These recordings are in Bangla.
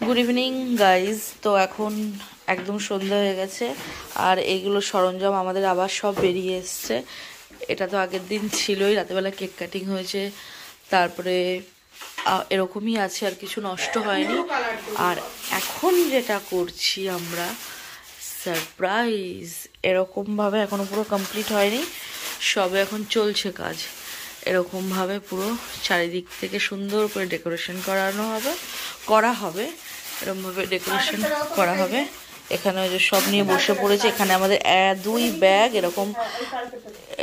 Good evening guys. তো এখন একদম সন্ধ্যা হয়ে গেছে আর এইগুলো সরঞ্জাম আমাদের আবার সব বেরিয়ে এসছে। এটা তো আগের দিন ছিলই, রাতেবেলা কেক কাটিং হয়েছে, তারপরে এরকমই আছে, আর কিছু নষ্ট হয়নি। আর এখন যেটা করছি আমরা সারপ্রাইজ, এরকমভাবে এখনো পুরো কমপ্লিট হয়নি, সবে এখন চলছে কাজ। এরকমভাবে পুরো চারিদিক থেকে সুন্দর করে ডেকোরেশন করা হবে এরকমভাবে ডেকোরেশন করা হবে। এখানে ওই যে সব নিয়ে বসে পড়েছে। এখানে আমাদের 2 ব্যাগ এরকম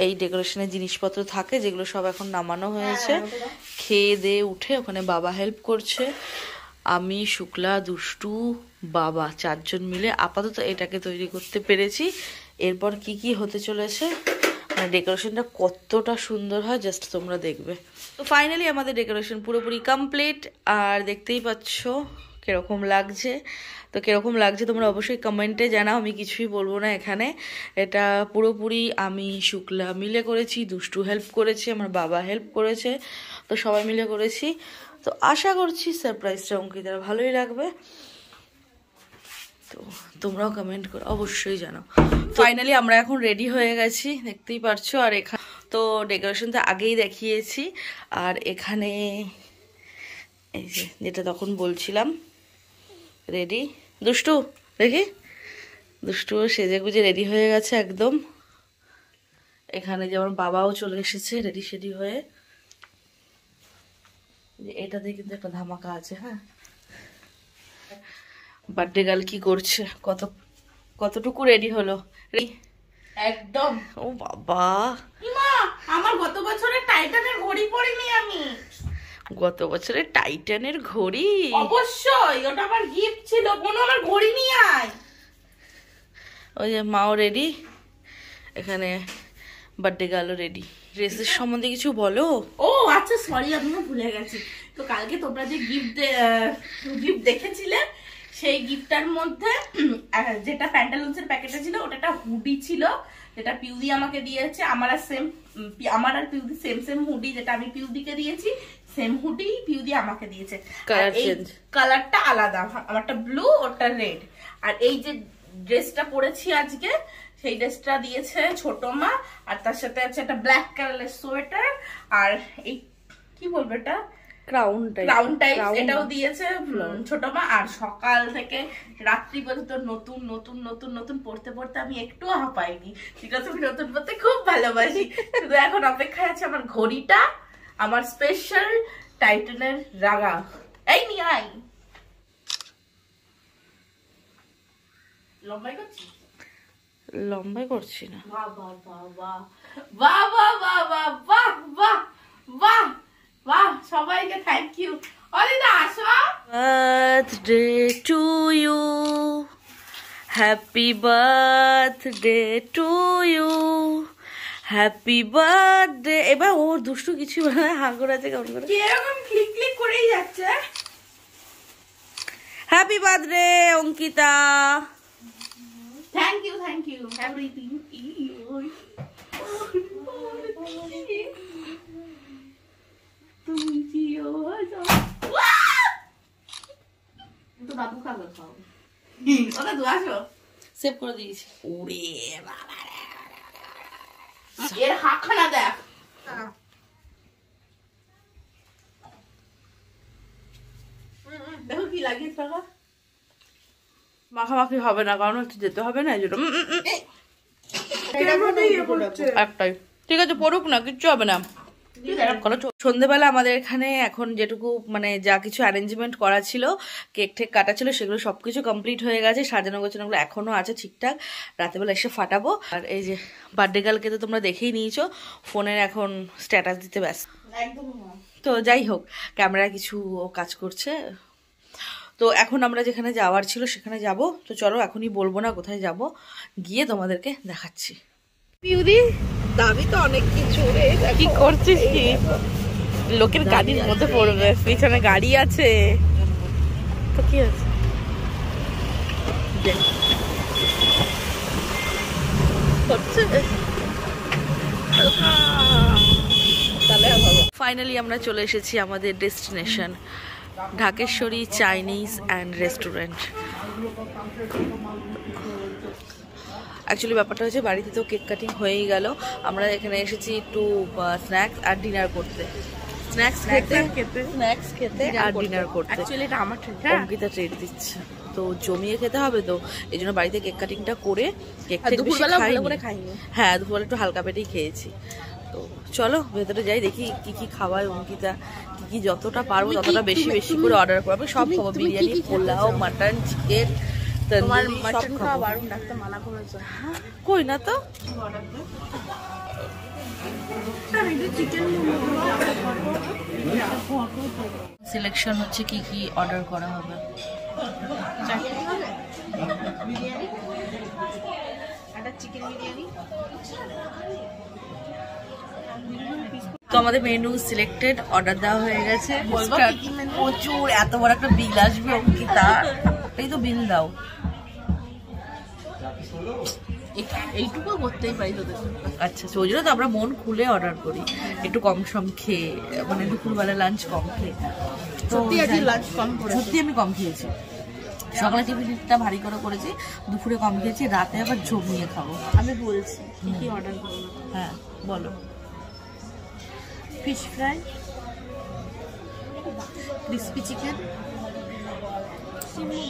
এই ডেকোরেশনের জিনিসপত্র থাকে, যেগুলো সব এখন নামানো হয়েছে। খেয়ে দিয়ে উঠে ওখানে বাবা হেল্প করছে, আমি, শুক্লা, দুষ্টু, বাবা 4 জন মিলে আপাতত এটাকে তৈরি করতে পেরেছি। এরপর কি কি হতে চলেছে, মানে ডেকোরেশনটা কতটা সুন্দর হয় জাস্ট তোমরা দেখবে। তো ফাইনালি আমাদের ডেকোরেশন পুরোপুরি কমপ্লিট, আর দেখতেই পাচ্ছ কিরকম লাগছে। তো কিরকম লাগছে তোমরা অবশ্যই কমেন্টে জানাও, আমি কিছুই বলবো না এখানে। এটা পুরোপুরি আমি, শুক্লা মিলে করেছি, দুষ্টু হেল্প করেছে, আমার বাবা হেল্প করেছে, তো সবাই মিলে করেছি। তো আশা করছি সারপ্রাইজটা অঙ্কিতার ভালোই লাগবে। তো তোমরাও কমেন্ট করো, অবশ্যই জানাও। ফাইনালি আমরা এখন রেডি হয়ে গেছি, দেখতেই পারছো। আর এখানে তো ডেকোরেশন তো আগেই দেখিয়েছি। আর এখানে এই যে যেটা তখন বলছিলাম রেডি, দুষ্টু দেখি, দুষ্টু সেজে গুজে রেডি হয়ে গেছে একদম। এখানে যেমন বাবাও চলে এসেছে রেডি সেডি হয়ে। এটাতে কিন্তু একটা ধামাকা আছে। হ্যাঁ, বার্থডে গার্ল কি করছে, কতটুকু রেডি হলো? একদম। ও বাবা, আমার গত বছরের টাইটানের ঘড়ি পরিনি আমি। গত বছরের টাইটানের ঘড়ি? অবশ্যই, ওটা আমার গিফট ছিল। বোন আমার ঘড়ি নিয়ে আয়। ওই যে মাও রেডি, এখানে বার্থডে গার্লও রেডি। ড্রেসের সম্বন্ধে কিছু বলো। ও আচ্ছা, সরি, আমিও ভুলে গেছি। তো কালকে তোমরা যে গিফট দেখেছিলে, সেই গিফটটার মধ্যে যেটা প্যান্টালুন্সের প্যাকেটে ছিল, ওটা একটা হুডি ছিল, যেটা পিউদি আমাকে দিয়েছে। আমার আর পিউদি সেম হুডি, যেটা আমি পিউদিকে দিয়েছি, সেম হুডি পিউদি আমাকে দিয়েছে। কালারটা আলাদা, আমারটা ব্লু, ওটা রেড। আর এই যে ড্রেসটা পরেছি আজকে, সেই ড্রেসটা দিয়েছে ছোট মা। আর তার সাথে আছে একটা ব্ল্যাক কালারের সোয়েটার, আর এই কি বলবো, এটা ক্রাউন টাইপ, এটাও দিয়েছে ছোট মা। আর সকাল থেকে রাত্রি পর্যন্ত নতুন নতুন নতুন নতুন পড়তে পড়তে আমি একটু হাঁপাইনি। ঠিক আছে, আমি নতুন পড়তে খুব ভালোবাসি। শুধু এখন অপেক্ষায় আছে আমার ঘড়িটা, আমার স্পেশাল টাইটানের রাগা। এই নিয়ে আই। লম্বাই করছি? লম্বাই করছি না। বাহ বাহ বাহ বাহ বাহ বাহ বাহ বাহ বাহ বাহ বাহ বাহ, সবাইকে থ্যাংক ইউ। অলিদা আসো। Birthday to you, happy birthday to you, happy birthday. এবার ওর দুষ্টু কিছু হাঙ্গর আছে, কেমন করে এরকম ক্লিক ক্লিক করেই যাচ্ছে। Happy birthday Ankita. Thank you everything. তুমি জিও যাও। তো বাবু কাগজ খাও। ওটা দুয়াশো সেভ করে দিয়েছি। ওরে বাবা, এর হাতখানা দেখ। দেখো কি লাগিয়ে থাকা। মাখামাখি হবে না, কারণ হচ্ছে যেতে হবে না, এই জন্য একটাই। ঠিক আছে, পড়ুক না, কিচ্ছু হবে না। সন্ধ্যেবেলা আমাদের এখানে এখন যেটুকু মানে যা কিছু অ্যারেঞ্জমেন্ট করা ছিল, কেক ঠেক কাটা ছিল, সেগুলো সবকিছু কমপ্লিট হয়ে গেছে। সাজানো গোছানোগুলো এখনো আছে ঠিকঠাক, রাতেবেলা এসে ফাটাবো। আর এই যে বার্থডে গার্লকে তো তোমরা দেখেই নিয়েছো, ফোনের এখন স্ট্যাটাস দিতে ব্যস্ত। তো যাই হোক, ক্যামেরা কিছু কাজ করছে। তো এখন আমরা যেখানে যাওয়ার ছিল সেখানে যাব। তো চলো, এখনই বলবো না কোথায় যাব, গিয়ে তোমাদেরকে দেখাচ্ছি। পিউদি দাবি তো অনেক কিছু, কি করছিস কি? লোকের গাড়ির মধ্যে পড়বে, পিছনে গাড়ি আছে তো কি আছে। ফাইনালি আমরা চলে এসেছি আমাদের destination. Dhakeshwari Chinese and restaurant. Actually ব্যাপারটা হচ্ছে বাড়িতে তো কেক কাটিং হয়েই গেল, আমরা এখানে এসেছি একটু স্ন্যাক্স আর ডিনার করতে। স্ন্যাক্স খেতে আর ডিনার করতে। অঙ্কিতা ট্রিট দিচ্ছে, তো জমিয়ে খেতে হবে, তো এই জন্য বাড়িতে কেক কাটিংটা করে কেক খাইনি। হ্যাঁ, দুপুরবেলা একটু হালকা পেটেই খেয়েছি। তো চলো ভেতরে যাই, দেখি কি কি খাওয়ায় অঙ্কিতা, কি কি যতটা পারবো ততটা বেশি বেশি করে অর্ডার করবো। সব খাবো, বিরিয়ানি, পোলাও, মাটন, চিকেন। কই না তো, সিলেকশন হচ্ছে কি কি অর্ডার করা হবে। তো আমাদের মেনু সিলেক্টেড, অর্ডার দেওয়া হয়ে গেছে। প্রচুর, এত বড় একটা বিল আসবে অঙ্কিতা, এই তো বিল দাও। এইটুকু করতেই পারি তোদের। আচ্ছা, ওই জন্য তো আমরা মন খুলে অর্ডার করি, একটু কম সম খেয়ে, মানে দুপুরবেলা লাঞ্চ কম খেয়ে। সত্যি আজকে লাঞ্চ কম করেছি, সত্যি আমি কম খেয়েছি। সকালে টিফিনটা ভারী করে করেছি, দুপুরে কম খেয়েছি, রাতে আবার জমিয়ে খাবো। আমি বলছি কি কি অর্ডার করবো। হ্যাঁ বলো। Fish fry, crispy chicken,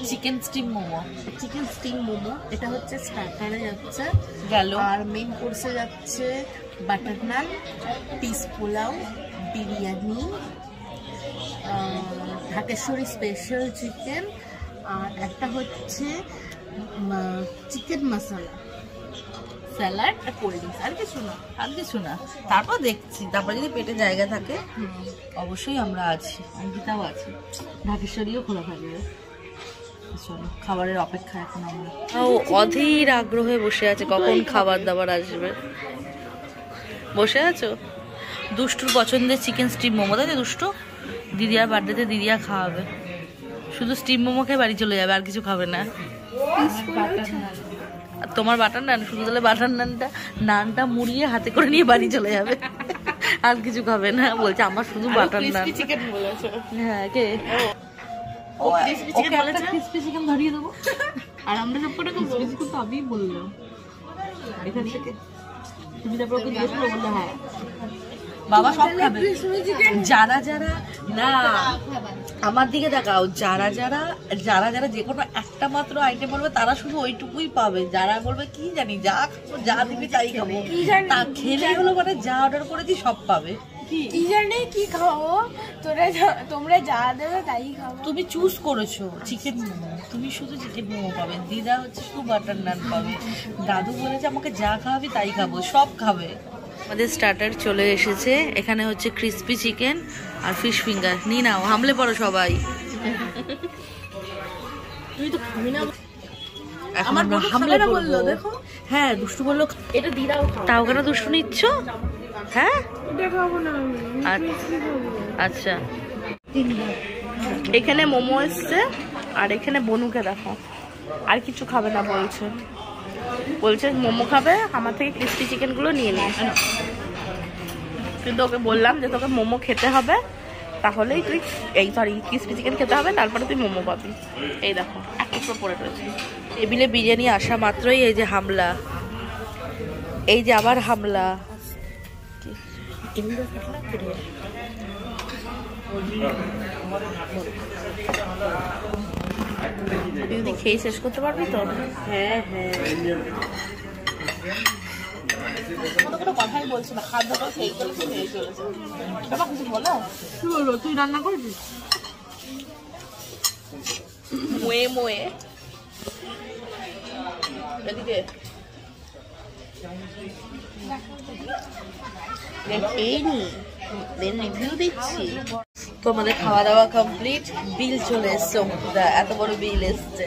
chicken steam momo. Chicken steam momo, এটা হচ্ছে স্টার্টারে যাচ্ছে গেল। আর মেইন কোর্সে যাচ্ছে butter naan, piece pulao, biryani, Dhakeshwari special chicken, আর একটা হচ্ছে চিকেন মশলা, স্যালাড আর কোল্ড ড্রিঙ্কস। আর কিছু না, আর কিছু না। তারপর দেখছি, তারপর যদি পেটে জায়গা থাকে অবশ্যই আমরা আছি, অঙ্কিতাও আছে, ঢাকেশ্বরীও খোলা থাকবে। চলো, খাবারের অপেক্ষা এখন আমরা। ও অধীর আগ্রহে বসে আছে কখন খাবার দাবার আসবে। বসে আছো? দুষ্টুর পছন্দের চিকেন স্টিম মোমো, তাই তো দুষ্টু? দিদিয়ার বার্থডেতে দিদিয়া খাওয়াবে, শুধু স্টিম মোমো খেয়ে বাড়ি চলে যাবে, আর কিছু খাবে না। আর তোমার বাটার নান, শুধু তাহলে বাটার নানটা মুড়িয়ে হাতে করে নিয়ে বাড়ি চলে যাবে, আর কিছু খাবে না। বলছে আমার শুধু বাটার নান। হ্যাঁ, কে? ক্রিসপি চিকেন ধরিয়ে দেবো, আর আমরা সব কটা ক্রিসপি চিকেন তো আমি বললাম এখান থেকে। তুমি তারপর ওকে জিজ্ঞেস করে বললে হ্যাঁ বাবা সব খাবে। যারা যারা না, আমার দিকে দেখাও, যারা যারা যে কোনো একটা মাত্র আইটেম বলবে তারা শুধু ওইটুকুই পাবে। যারা বলবে কি জানি যা খাবো, যা দিবি তাই খাবো, তা খেলেই হলো, মানে যা অর্ডার করেছি সব পাবে। কি জানি কি খাবো, তোমরা যা দেবে তাই খাবো। তুমি চুজ করেছো চিকেন মোমো, তুমি শুধু চিকেন মোমো পাবে, দিদা হচ্ছে শুধু বাটার নান পাবে, দাদু বলেছে আমাকে যা খাওয়াবি তাই খাবো, সব খাবে। আমাদের স্টার্টার চলে এসেছে, এখানে হচ্ছে ক্রিসপি চিকেন আর ফিশ ফিঙ্গার। নিয়ে নাও, হামলে পড়ো সবাই। তুই তো খাবি না, আমার হামলে বললো। দেখো, হ্যাঁ দুষ্টু বললো এটা দিদাও খাও। তাও কেন দুষ্টু নিচ্ছ? হ্যাঁ আচ্ছা, এখানে মোমো এসছে, আর এখানে বনুকে দেখো আর কিছু খাবে না বলছে মোমো খাবে, আমার থেকে ক্রিসপি চিকেনগুলো নিয়ে নিয়ে। কিন্তু ওকে বললাম যে তোকে মোমো খেতে হবে, তাহলেই তুই ক্রিসপি চিকেন খেতে হবে, তারপরে তুই মোমো পাবি। এই দেখো এক টুকরো পড়ে রয়েছে। টেবিলে বিরিয়ানি আসা মাত্রই এই যে হামলা, এই যে আবার হামলা। তুই খেয়ে শেষ করতে পারবি তো? হ্যাঁ হ্যাঁ, কোনো কথাই বলছি না, খাদ্যটা খেয়ে চলেছে। বাবা কিছু বলো? কি বলবো, তুই রান্না করবি? মোয়ে এদিকে রিভিউ দিচ্ছি। তো আমাদের খাওয়া দাওয়া কমপ্লিট, বিল চলে এসছে। এত বড় বিল এসছে।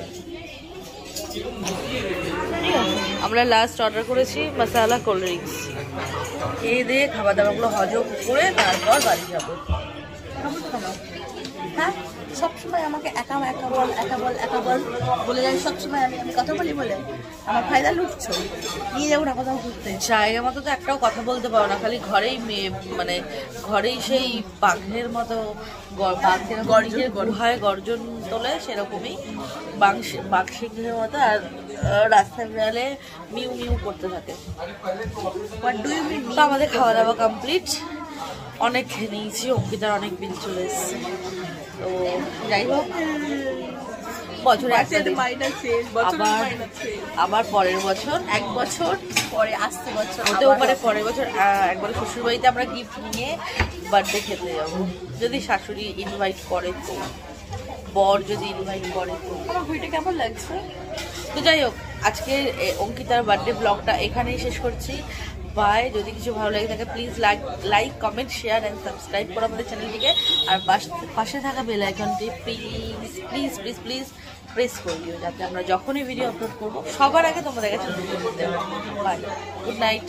আমরা লাস্ট অর্ডার করেছি মশালা কোল্ড ড্রিঙ্কস। খেয়ে দিয়ে খাবার দাবারগুলো হজম করে তারপর বাড়ি যাবো। হ্যাঁ সবসময় আমাকে একা একা বল বলে যায় সবসময়। আমি কথা বলি বলে আমার ফায়দা লুটছো, নিয়ে যাবো না কোথাও ঘুরতে। জায়গা মতো তো একটাও কথা বলতে পারো না, খালি ঘরেই মানে ঘরেই সেই বাঘের মতো বাঘের গুহায় গর্জন তোলে, সেরকমই বাঘ সিংহের মতো। আর রাস্তায় বেড়ালে মিউ মিউ করতে থাকে। তো আমাদের খাওয়া দাওয়া কমপ্লিট, অনেক খেয়ে নিয়েছি, অঙ্কিতার অনেক বিল চলে এসছে। তো যাই হোক, বছরে আবার পরের বছর, 1 বছর পরে আসতে বছর হতেও পারে পরের বছর একবার শ্বশুর বাড়িতে আমরা গিফট নিয়ে বার্থডে খেতে যাবো, যদি শাশুড়ি ইনভাইট করে তো, বর যদি ইনভাইট করে তো। আমার ঘুরতে কেমন লাগছে? তো যাই হোক, আজকে অঙ্কিতার বার্থডে ব্লগটা এখানেই শেষ করছি। বাই। যদি কিছু ভালো লাগে থাকে please like comment share and subscribe করো আমাদের চ্যানেলটিকে। আর পাশে থাকা বেল আইকনটি please please please please press করে দিও, যাতে আমরা যখনই ভিডিও আপলোড করবো সবার আগে তোমাদের কাছে। Bye, good night.